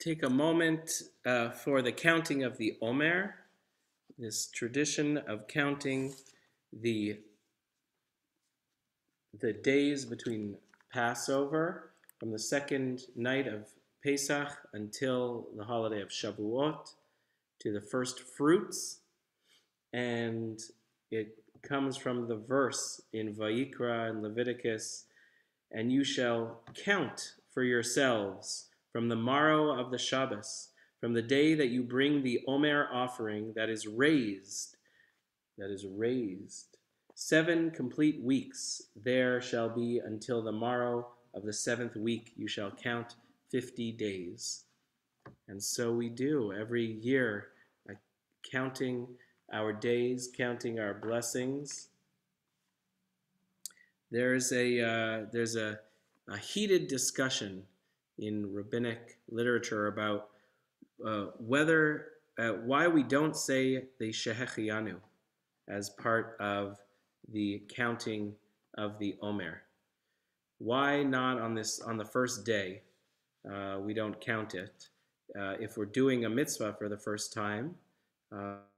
take a moment for the counting of the Omer, this tradition of counting the days between Passover from the second night of Pesach until the holiday of Shavuot to the first fruits. And it comes from the verse in Vayikra and Leviticus, and you shall count for yourselves from the morrow of the Shabbos, from the day that you bring the Omer offering that is raised, 7 complete weeks there shall be until the morrow of the 7th week. You shall count 50 days. And so we do every year, counting our days, counting our blessings. There's a heated discussion in rabbinic literature about why we don't say the Shehechianu as part of the counting of the Omer. Why not on the first day? We don't count it. If we're doing a mitzvah for the first time,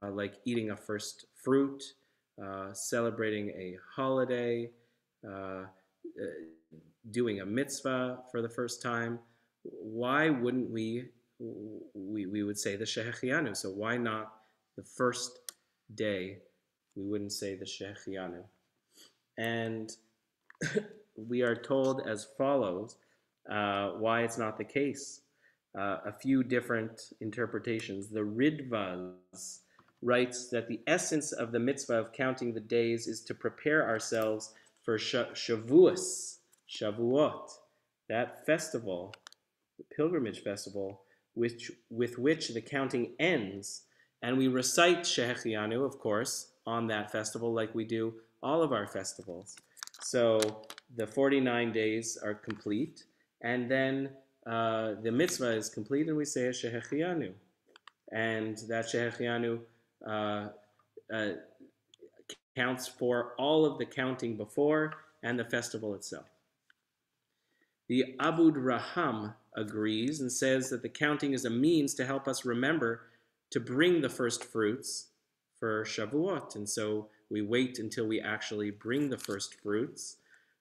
like eating a first fruit, celebrating a holiday, doing a mitzvah for the first time, why wouldn't we would say the Shehechianu? So why not the first day we wouldn't say the Shehechianu? And we are told as follows why it's not the case. A few different interpretations. The Ridvaz writes that the essence of the mitzvah of counting the days is to prepare ourselves for Shavuot, that festival, the pilgrimage festival, with which the counting ends. And we recite Shehechianu, of course, on that festival like we do all of our festivals. So the 49 days are complete, and then the mitzvah is complete, and we say a Shehechianu. And that Shehechianu counts for all of the counting before and the festival itself. The Abud Raham agrees and says that the counting is a means to help us remember to bring the first fruits for Shavuot. And so we wait until we actually bring the first fruits,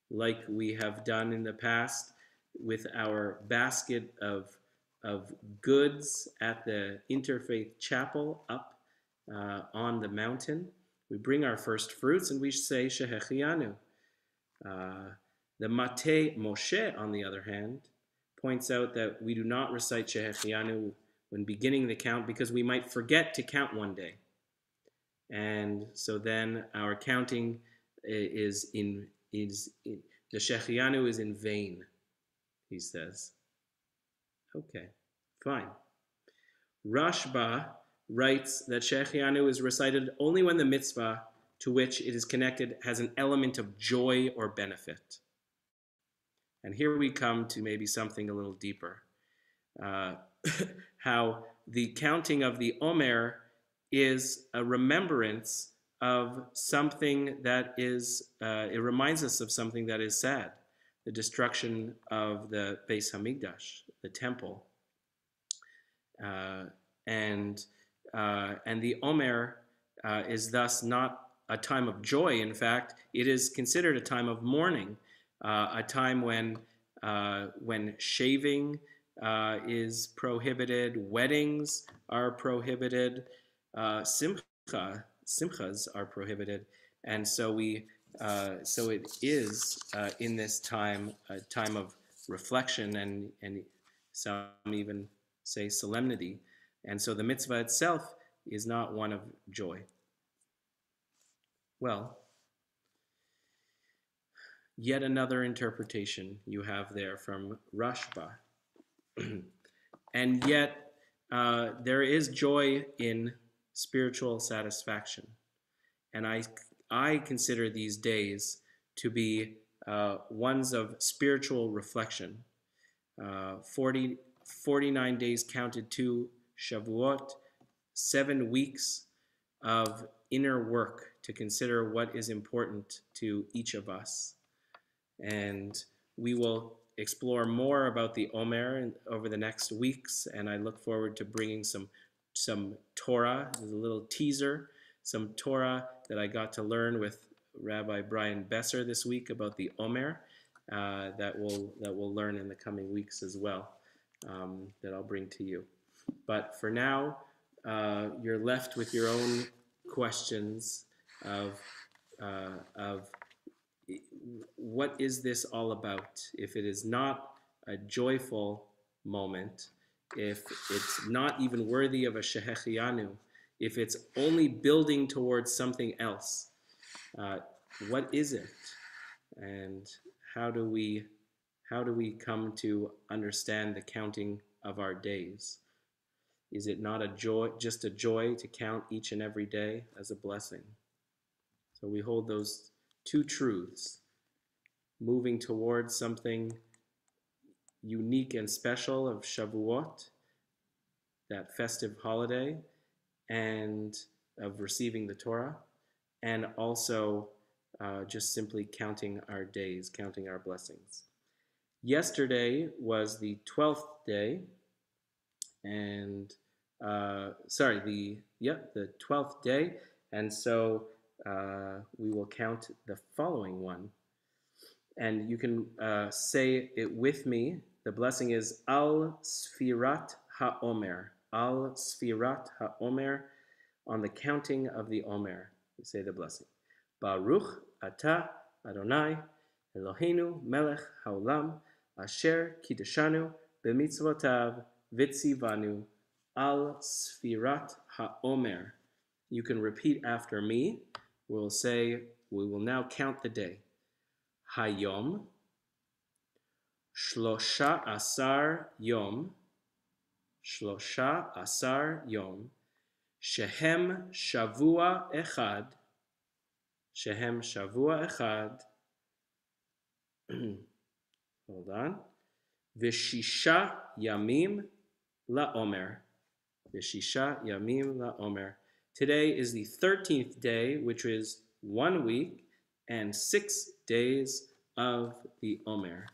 like we have done in the past with our basket of goods at the Interfaith Chapel up on the mountain. We bring our first fruits and we say Shehechianu. The Matei Moshe, on the other hand, points out that we do not recite Shehechianu when beginning the count because we might forget to count one day. And so then our counting the Shehechianu is in vain, he says. Okay, fine. Rashba writes that Shehechianu is recited only when the mitzvah to which it is connected has an element of joy or benefit. And here we come to maybe something a little deeper. How the counting of the Omer is a remembrance of something that is, it reminds us of something that is sad, the destruction of the Beis Hamikdash, the temple. And the Omer is thus not a time of joy. In fact, it is considered a time of mourning, a time when shaving is prohibited, weddings are prohibited, simchas are prohibited, and so so it is in this time a time of reflection and some even say solemnity, and so the mitzvah itself is not one of joy. Well, yet another interpretation you have there from Rashba. And yet there is joy in spiritual satisfaction. And I consider these days to be ones of spiritual reflection. 49 days counted to Shavuot, 7 weeks of inner work to consider what is important to each of us. And we will explore more about the Omer over the next weeks, and I look forward to bringing some Torah, as a little teaser, some Torah that I got to learn with Rabbi Brian Besser this week about the Omer, that we'll learn in the coming weeks as well, that I'll bring to you. But for now, you're left with your own questions of what is this all about? If it is not a joyful moment, if it's not even worthy of a shehechianu, if it's only building towards something else, what is it? And how do we come to understand the counting of our days? Is it not a joy, just a joy to count each and every day as a blessing? So we hold those two truths, moving towards something unique and special of Shavuot, that festive holiday, and of receiving the Torah, and also just simply counting our days, counting our blessings. Yesterday was the 12th day, and the 12th day, and so we will count the following one. And you can say it with me. The blessing is Al Sfirat HaOmer. Al Sfirat HaOmer, on the counting of the Omer. We say the blessing. Baruch Ata Adonai Eloheinu Melech Haolam Asher Kiddushanu B'mitzvotav Vitzivanu Al Sfirat HaOmer. You can repeat after me. We will now count the day. Hayom, Shlosha Asar Yom, Shehem Shavua Echad, hold on, Vishisha Yamim LaOmer, Today is the 13th day, which is 1 week and 6 days of the Omer.